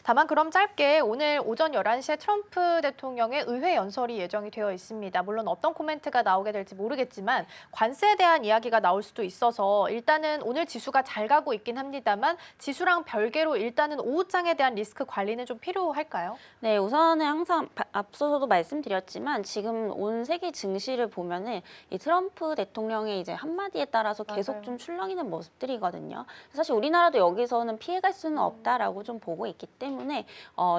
다만 그럼 짧게 오늘 오전 11시에 트럼프 대통령의 의회 연설이 예정이 되어 있습니다. 물론 어떤 코멘트가 나오게 될지 모르겠지만 관세에 대한 이야기가 나올 수도 있어서 일단은 오늘 지수가 잘 가고 있긴 합니다만 지수랑 별개로 일단은 오후장에 대한 리스크 관리는 좀 필요할까요? 네, 우선은 항상 앞서서도 말씀드렸지만 지금 온 세계 증시를 보면은 이 트럼프 대통령의 이제 한마디에 따라서 계속 맞아요. 좀 출렁이는 모습들이거든요. 사실 우리나라도 여기서는 피해갈 수는 없다라고 좀 보고 있기 때문에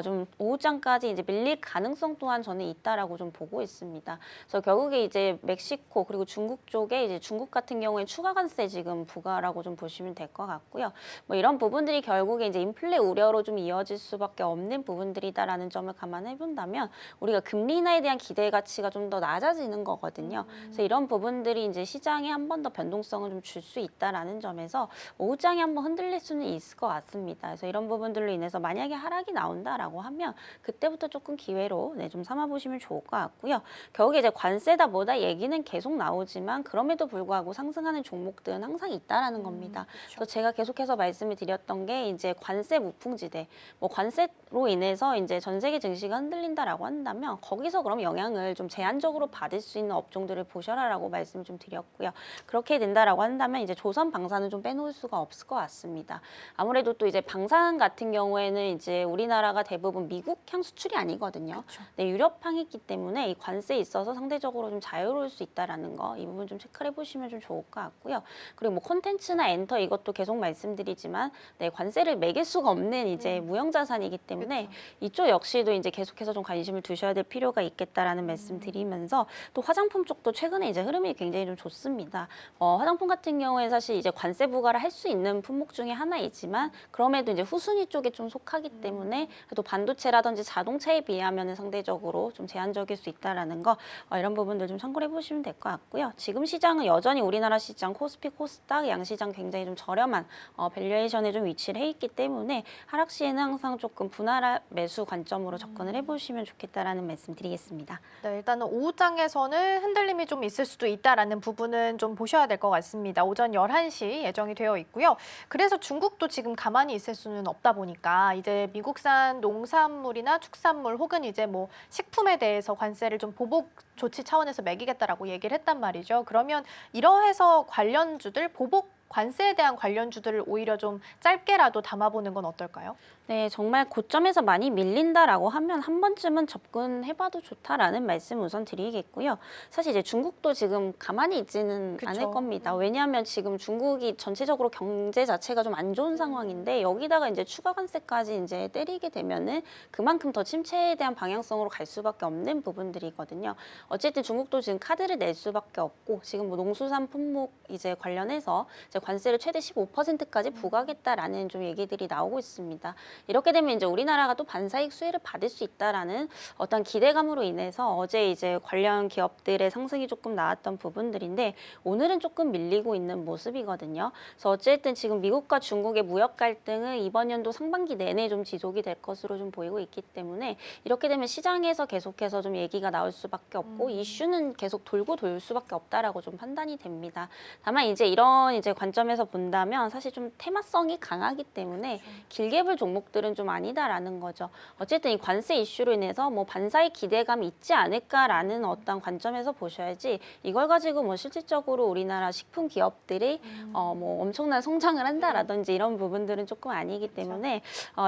좀 오후장까지 이제 밀릴 가능성 또한 저는 있다라고 좀 보고 있습니다. 그래서 결국에 이제 멕시코 그리고 중국 쪽에 이제 중국 같은 경우에 추가 관세 지금 부과라고 좀 보시면 될 것 같고요. 뭐 이런 부분들이 결국에 이제 인플레 우려로 좀 이어질 수밖에 없는 부분들이다라는 점을 감안해 본다면 우리가 금리 인하에 대한 기대 가치가 좀 더 낮아지는 거거든요. 그래서 이런 부분들이 이제 시장에 한 번 더 변동성을 좀 줄 수 있다라는 점에서 오후장에 한번 흔들릴 수는 있을 것 같습니다. 그래서 이런 부분들로 인해서 만약에 하락이 나온다라고 하면 그때부터 조금 기회로 좀 삼아보시면 좋을 것 같고요. 결국에 이제 관세다 뭐다 얘기는 계속 나오지만 그럼에도 불구하고 상승하는 종목들은 항상 있다라는 겁니다. 그렇죠. 그래서 제가 계속해서 말씀을 드렸던 게 이제 관세 무풍지대, 뭐 관세로 인해서 이제 전 세계 증시가 흔들린다라고 한다면 거기서 그럼 영향을 좀 제한적으로 받을 수 있는 업종들을 보셔라라고 말씀을 좀 드렸고요. 그렇게 된다라고 한다면 이제 조선 방사는 좀 빼놓을 수가 없을 것 같습니다. 아무래도 또 이제 방산 같은 경우에는 이제 우리나라가 대부분 미국 향 수출이 아니거든요. 그렇죠. 네, 유럽향이기 때문에 이 관세에 있어서 상대적으로 좀 자유로울 수 있다라는 거, 이 부분 좀 체크를 해보시면 좀 좋을 것 같고요. 그리고 뭐 콘텐츠나 엔터 이것도 계속 말씀드리지만 네, 관세를 매길 수가 없는 이제 무형자산이기 때문에 그렇죠. 이쪽 역시도 이제 계속해서 좀 관심을 두셔야 될 필요가 있겠다라는 말씀 드리면서 또 화장품 쪽도 최근에 이제 흐름이 굉장히 좀 좋습니다. 화장품 같은 경우에 사실 이제 관세 부과를 할 수 있는 품목 중에 하나이지만 그럼에도 이제 후순위 쪽에 좀 속하기 때문에 또 반도체라든지 자동차에 비하면 상대적으로 좀 제한적일 수 있다라는 거 이런 부분들 좀 참고해 보시면 될 것 같고요. 지금 시장은 여전히 우리나라 시장 코스피, 코스닥, 양시장 굉장히 좀 저렴한 밸류에이션에 좀 위치를 해 있기 때문에 하락 시에는 항상 조금 분할 매수 관점으로 접근을 해보시면 좋겠다라는 말씀 드리겠습니다. 네, 일단은 오후장에서는 흔들림이 좀 있을 수도 있다라는 부분은 좀 보셔야 될 것 같습니다. 오전 11시 예정이 되어 있고요. 그래서 중국도 지금 가만히 있을 수는 없다 보니까 이제 미국산 농산물이나 축산물 혹은 이제 뭐 식품에 대해서 관세를 좀 보복 조치 차원에서 매기겠다라고 얘기를 했단 말이죠. 그러면 이러해서 관련주들 보복 관세에 대한 관련주들을 오히려 좀 짧게라도 담아보는 건 어떨까요? 네, 정말 고점에서 많이 밀린다라고 하면 한 번쯤은 접근해봐도 좋다라는 말씀 우선 드리겠고요. 사실 이제 중국도 지금 가만히 있지는 않을 그쵸. 겁니다. 왜냐하면 지금 중국이 전체적으로 경제 자체가 좀 안 좋은 상황인데 여기다가 이제 추가 관세까지 이제 때리게 되면은 그만큼 더 침체에 대한 방향성으로 갈 수밖에 없는 부분들이거든요. 어쨌든 중국도 지금 카드를 낼 수밖에 없고 지금 뭐 농수산 품목 이제 관련해서 이제 관세를 최대 15%까지 부과하겠다라는 좀 얘기들이 나오고 있습니다. 이렇게 되면 이제 우리나라가 또 반사익 수혜를 받을 수 있다라는 어떤 기대감으로 인해서 어제 이제 관련 기업들의 상승이 조금 나왔던 부분들인데 오늘은 조금 밀리고 있는 모습이거든요. 그래서 어쨌든 지금 미국과 중국의 무역 갈등은 이번 연도 상반기 내내 좀 지속이 될 것으로 좀 보이고 있기 때문에 이렇게 되면 시장에서 계속해서 좀 얘기가 나올 수밖에 없고 이슈는 계속 돌고 돌 수밖에 없다라고 좀 판단이 됩니다. 다만 이제 이런 이제 관점에서 본다면 사실 좀 테마성이 강하기 때문에 길게 볼 종목들은 좀 아니다라는 거죠. 어쨌든 이 관세 이슈로 인해서 뭐 반사의 기대감이 있지 않을까라는 어떤 관점에서 보셔야지 이걸 가지고 뭐 실질적으로 우리나라 식품 기업들이 뭐 엄청난 성장을 한다라든지 이런 부분들은 조금 아니기 때문에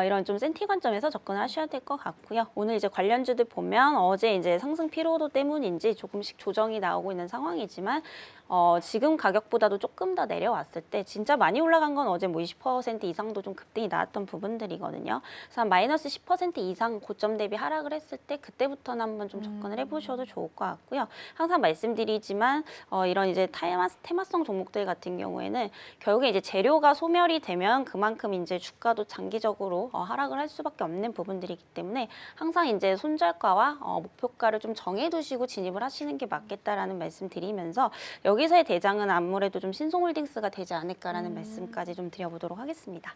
이런 좀 센티 관점에서 접근하셔야 될 것 같고요. 오늘 이제 관련주들 보면 어제 이제 상승 피로도 때문인지 조금씩 조정이 나오고 있는 상황이지만 지금 가격보다도 조금 더 내려왔을 때 진짜 많이 올라간 건 어제 뭐 20% 이상도 좀 급등이 나왔던 부분들이거든요. 그래서 한 마이너스 10% 이상 고점 대비 하락을 했을 때 그때부터는 한번 좀 접근을 해보셔도 좋을 것 같고요. 항상 말씀드리지만 이런 이제 테마성 종목들 같은 경우에는 결국에 이제 재료가 소멸이 되면 그만큼 이제 주가도 장기적으로 하락을 할 수밖에 없는 부분들이기 때문에 항상 이제 손절가와 목표가를 좀 정해두시고 진입을 하시는 게 맞겠다라는 말씀 드리면서 여기서의 대장은 아무래도 좀 신송홀딩스가 되지 않을까라는 말씀까지 좀 드려보도록 하겠습니다.